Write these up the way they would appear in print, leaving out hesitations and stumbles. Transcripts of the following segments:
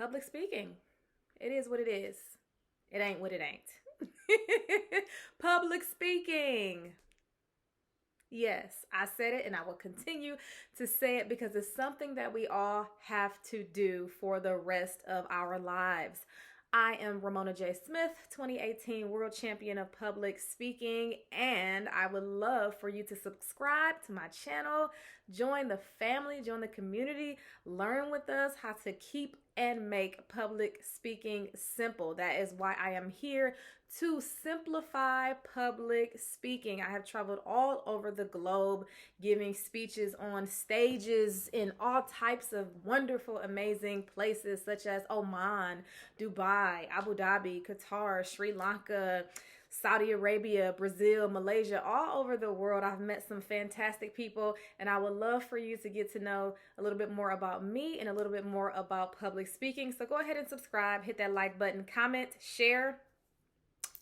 public speaking. It is what it is. It ain't what it ain't. Public speaking. Yes, I said it and I will continue to say it because it's something that we all have to do for the rest of our lives. I am Ramona J. Smith, 2018 World Champion of Public Speaking, and I would love for you to subscribe to my channel, join the family, join the community, learn with us how to keep and make public speaking simple. That is why I am here, to simplify public speaking. I have traveled all over the globe giving speeches on stages in all types of wonderful, amazing places such as Oman, Dubai, Abu Dhabi, Qatar, Sri Lanka, Saudi Arabia, Brazil, Malaysia, all over the world. I've met some fantastic people, and I would love for you to get to know a little bit more about me and a little bit more about public speaking. So go ahead and subscribe, hit that like button, comment, share.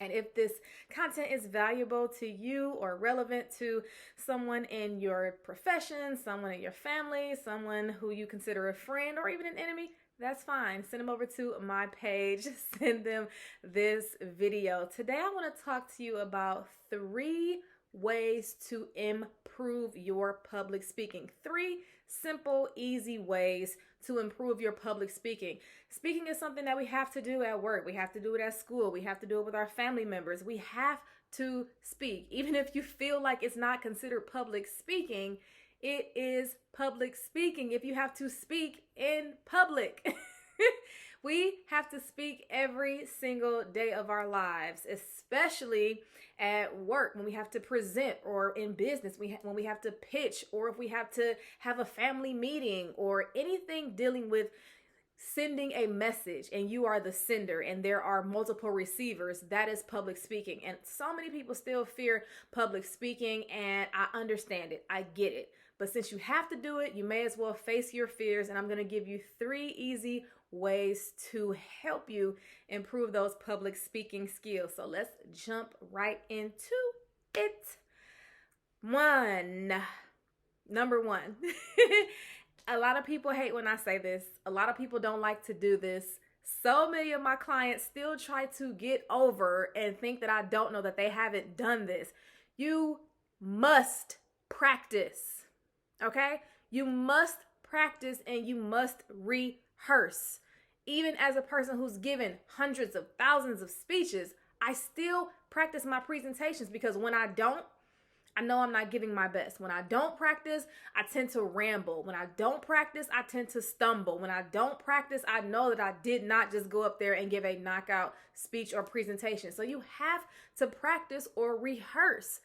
And if this content is valuable to you or relevant to someone in your profession, someone in your family, someone who you consider a friend or even an enemy, that's fine. Send them over to my page. Send them this video. Today, I want to talk to you about 3 ways to improve your public speaking. 3 simple, easy ways to improve your public speaking. Speaking is something that we have to do at work. We have to do it at school. We have to do it with our family members. We have to speak. Even if you feel like it's not considered public speaking, it is public speaking if you have to speak in public. We have to speak every single day of our lives, especially at work when we have to present, or in business when we have to pitch, or if we have to have a family meeting, or anything dealing with sending a message and you are the sender and there are multiple receivers. That is public speaking. And so many people still fear public speaking, and I understand it. I get it. But since you have to do it, you may as well face your fears. And I'm going to give you 3 easy ways to help you improve those public speaking skills. So let's jump right into it. Number one. A lot of people hate when I say this. A lot of people don't like to do this. So many of my clients still try to get over and think that I don't know that they haven't done this. You must practice. Okay? You must practice and you must rehearse. Even as a person who's given hundreds of thousands of speeches, I still practice my presentations, because when I don't, I know I'm not giving my best. When I don't practice, I tend to ramble. When I don't practice, I tend to stumble. When I don't practice, I know that I did not just go up there and give a knockout speech or presentation. So you have to practice or rehearse.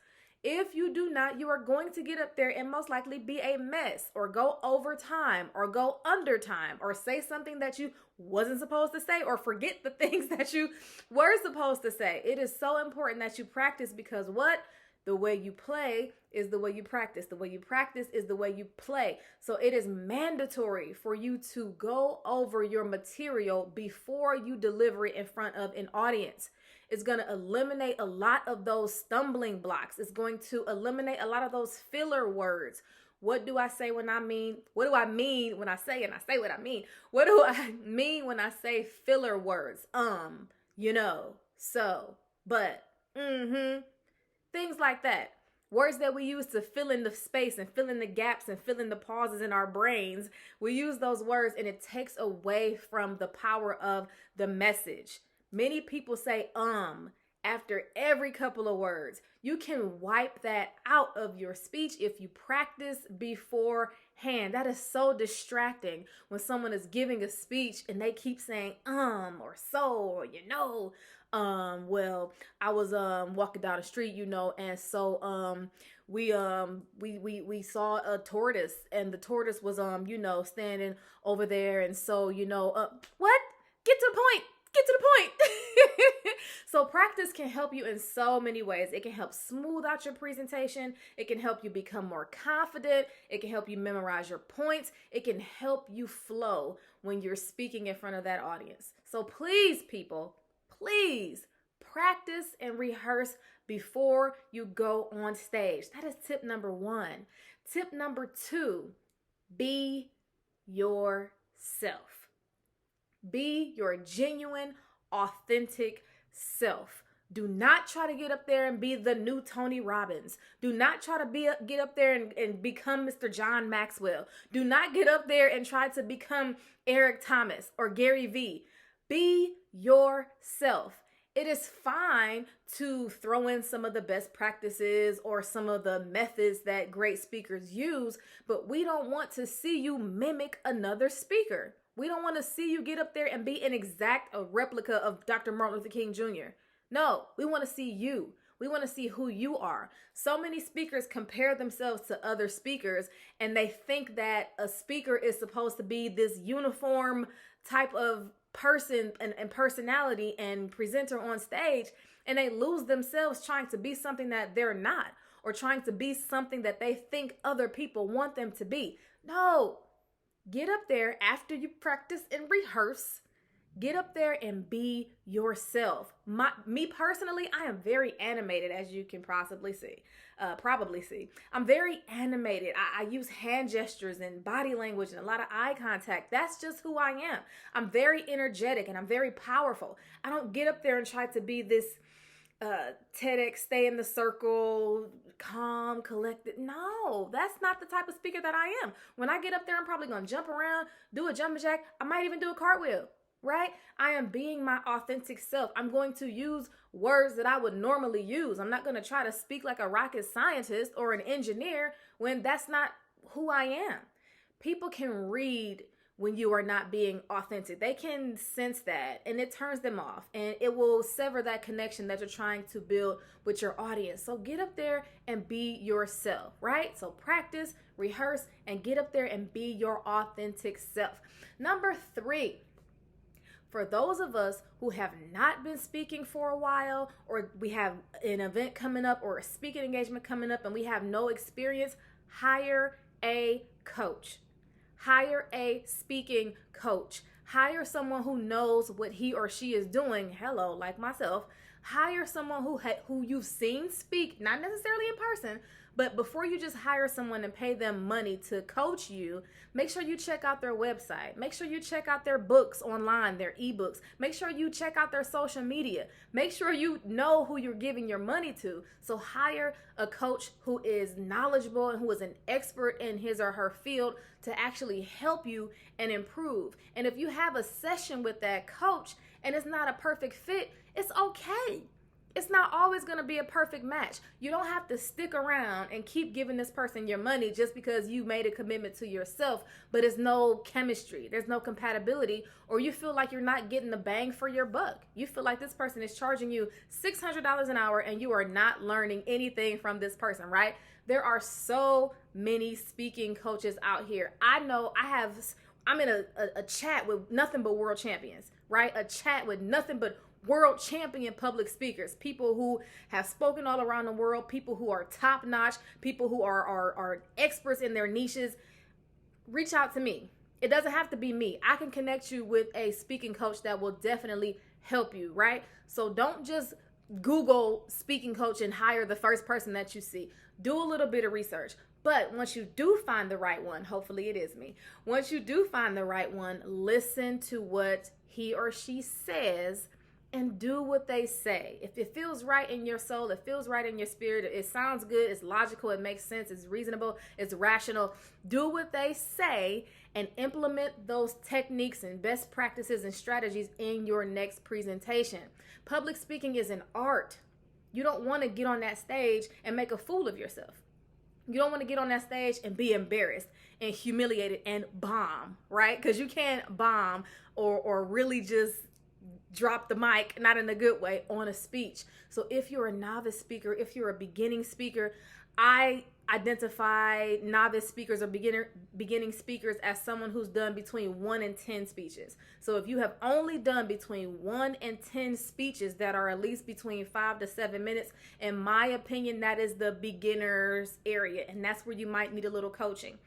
If you do not, you are going to get up there and most likely be a mess, or go over time, or go under time, or say something that you wasn't supposed to say, or forget the things that you were supposed to say. It is so important that you practice, because what? The way you play is the way you practice. The way you practice is the way you play. So it is mandatory for you to go over your material before you deliver it in front of an audience. It's going to eliminate a lot of those stumbling blocks. It's going to eliminate a lot of those filler words. What do I say when I mean? What do I mean when I say, and I say what I mean? What do I mean when I say filler words? So, but, things like that. Words that we use to fill in the space and fill in the gaps and fill in the pauses in our brains. We use those words and it takes away from the power of the message. Many people say after every couple of words. You can wipe that out of your speech if you practice beforehand. That is so distracting when someone is giving a speech and they keep saying or so, or well, I was walking down the street, and so we saw a tortoise, and the tortoise was standing over there, and so what? Get to the point. Get to the point. So practice can help you in so many ways. It can help smooth out your presentation. It can help you become more confident. It can help you memorize your points. It can help you flow when you're speaking in front of that audience. So please, people, please practice and rehearse before you go on stage. That is tip number 1. Tip number 2, be yourself. Be your genuine, authentic self. Do not try to get up there and be the new Tony Robbins. Do not try to get up there and become Mr. John Maxwell. Do not get up there and try to become Eric Thomas or Gary Vee. Be yourself. It is fine to throw in some of the best practices or some of the methods that great speakers use, but we don't want to see you mimic another speaker. We don't want to see you get up there and be an exact replica of Dr. Martin Luther King Jr. No, we want to see you. We want to see who you are. So many speakers compare themselves to other speakers, and they think that a speaker is supposed to be this uniform type of person and personality and presenter on stage, and they lose themselves trying to be something that they're not, or trying to be something that they think other people want them to be. No, get up there after you practice and rehearse. Get up there and be yourself. Me personally, I am very animated, as you can probably see. I'm very animated. I use hand gestures and body language and a lot of eye contact. That's just who I am. I'm very energetic and I'm very powerful. I don't get up there and try to be this TEDx, stay in the circle, calm, collected. No, that's not the type of speaker that I am. When I get up there, I'm probably going to jump around, do a jumping jack. I might even do a cartwheel. Right? I am being my authentic self. I'm going to use words that I would normally use. I'm not going to try to speak like a rocket scientist or an engineer when that's not who I am. People can read when you are not being authentic. They can sense that, and it turns them off, and it will sever that connection that you're trying to build with your audience. So get up there and be yourself, right? So practice, rehearse, and get up there and be your authentic self. Number 3. For those of us who have not been speaking for a while, or we have an event coming up or a speaking engagement coming up and we have no experience, hire a coach. Hire a speaking coach. Hire someone who knows what he or she is doing. Hello, like myself. Hire someone who you've seen speak, not necessarily in person, but before you just hire someone and pay them money to coach you, make sure you check out their website. Make sure you check out their books online, their ebooks. Make sure you check out their social media. Make sure you know who you're giving your money to. So hire a coach who is knowledgeable and who is an expert in his or her field to actually help you and improve. And if you have a session with that coach and it's not a perfect fit, it's okay. It's not always going to be a perfect match. You don't have to stick around and keep giving this person your money just because you made a commitment to yourself, but it's no chemistry, there's no compatibility, or you feel like you're not getting the bang for your buck. You feel like this person is charging you $600 an hour and you are not learning anything from this person, right? There are so many speaking coaches out here. I know I'm in a chat with nothing but world champions, right? A chat with nothing but world champion public speakers, people who have spoken all around the world, people who are top notch, people who are experts in their niches. Reach out to me. It doesn't have to be me. I can connect you with a speaking coach that will definitely help you, right? So don't just Google speaking coach and hire the first person that you see. Do a little bit of research. But once you do find the right one, hopefully it is me. Once you do find the right one, listen to what he or she says and do what they say. If it feels right in your soul, it feels right in your spirit, it sounds good, it's logical, it makes sense, it's reasonable, it's rational, do what they say and implement those techniques and best practices and strategies in your next presentation. Public speaking is an art. You don't want to get on that stage and make a fool of yourself. You don't want to get on that stage and be embarrassed and humiliated and bomb, right? Because you can't bomb or really just drop the mic, not in a good way, on a speech. So if you're a novice speaker, if you're a beginning speaker, I identify novice speakers or beginning speakers as someone who's done between 1 and 10 speeches. So if you have only done between 1 and 10 speeches that are at least between 5 to 7 minutes, in my opinion, that is the beginner's area, and that's where you might need a little coaching.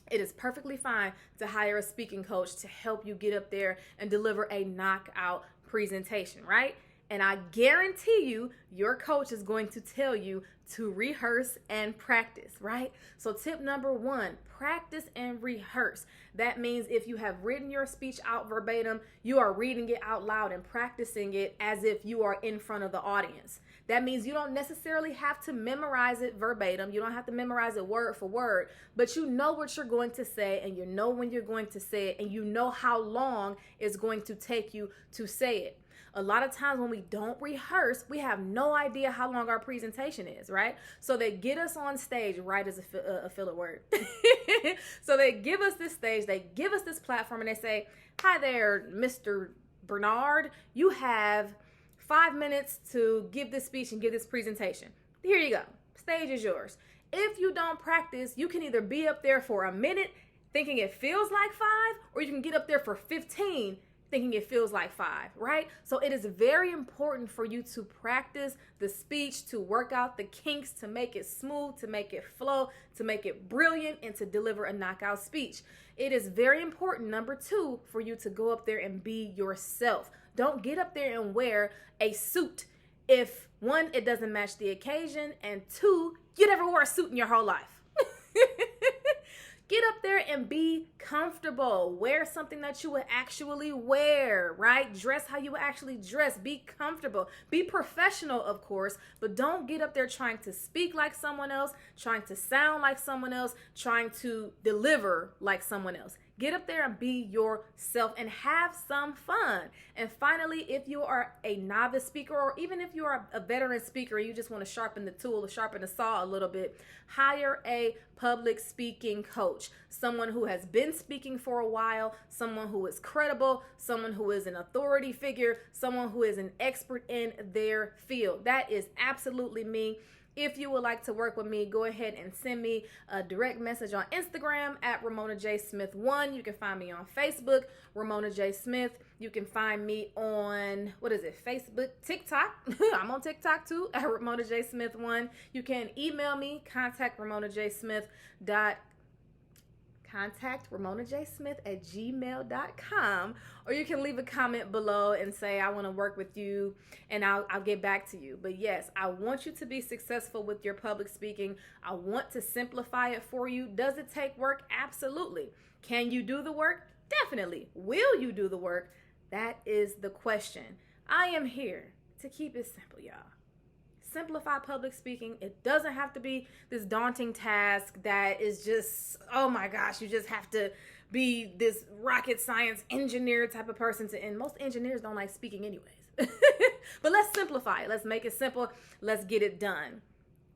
It is perfectly fine to hire a speaking coach to help you get up there and deliver a knockout presentation, right? And I guarantee you, your coach is going to tell you to rehearse and practice, right? So tip number 1, practice and rehearse. That means if you have written your speech out verbatim, you are reading it out loud and practicing it as if you are in front of the audience. That means you don't necessarily have to memorize it verbatim. You don't have to memorize it word for word, but you know what you're going to say, and you know when you're going to say it, and you know how long it's going to take you to say it. A lot of times when we don't rehearse, we have no idea how long our presentation is, right? So they get us on stage, right, as a filler word. So they give us this stage, they give us this platform, and they say, hi there, Mr. Bernard, you have 5 minutes to give this speech and give this presentation. Here you go. Stage is yours. If you don't practice, you can either be up there for a minute thinking it feels like 5, or you can get up there for 15 thinking it feels like 5, right? So it is very important for you to practice the speech, to work out the kinks, to make it smooth, to make it flow, to make it brilliant, and to deliver a knockout speech. It is very important, number 2, for you to go up there and be yourself. Don't get up there and wear a suit if 1, it doesn't match the occasion, and 2, you never wore a suit in your whole life. Get up there and be comfortable. Wear something that you would actually wear, right? Dress how you would actually dress. Be comfortable. Be professional, of course, but don't get up there trying to speak like someone else, trying to sound like someone else, trying to deliver like someone else. Get up there and be yourself and have some fun. And finally, if you are a novice speaker, or even if you are a veteran speaker and you just want to sharpen the tool or sharpen the saw a little bit, hire a public speaking coach, someone who has been speaking for a while, someone who is credible, someone who is an authority figure, someone who is an expert in their field. That is absolutely me. If you would like to work with me, go ahead and send me a direct message on Instagram at Ramona J. Smith 1. You can find me on Facebook, Ramona J. Smith. You can find me on, Facebook, TikTok. I'm on TikTok too, at Ramona J. Smith 1. You can email me, contact ramonajsmith@gmail.com, or you can leave a comment below and say, I want to work with you, and I'll get back to you. But yes, I want you to be successful with your public speaking. I want to simplify it for you. Does it take work? Absolutely. Can you do the work? Definitely. Will you do the work? That is the question. I am here to keep it simple, y'all. Simplify public speaking. It doesn't have to be this daunting task that is just, oh my gosh, you just have to be this rocket science engineer type of person and most engineers don't like speaking anyways. But let's simplify it. Let's make it simple. Let's get it done.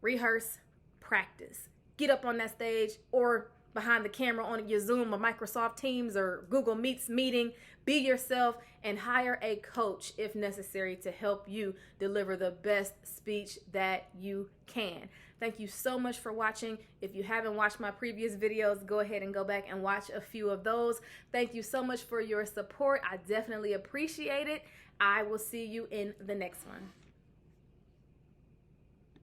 Rehearse, practice. Get up on that stage or behind the camera on your Zoom or Microsoft Teams or Google Meets meeting. Be yourself and hire a coach if necessary to help you deliver the best speech that you can. Thank you so much for watching. If you haven't watched my previous videos, go ahead and go back and watch a few of those. Thank you so much for your support. I definitely appreciate it. I will see you in the next one.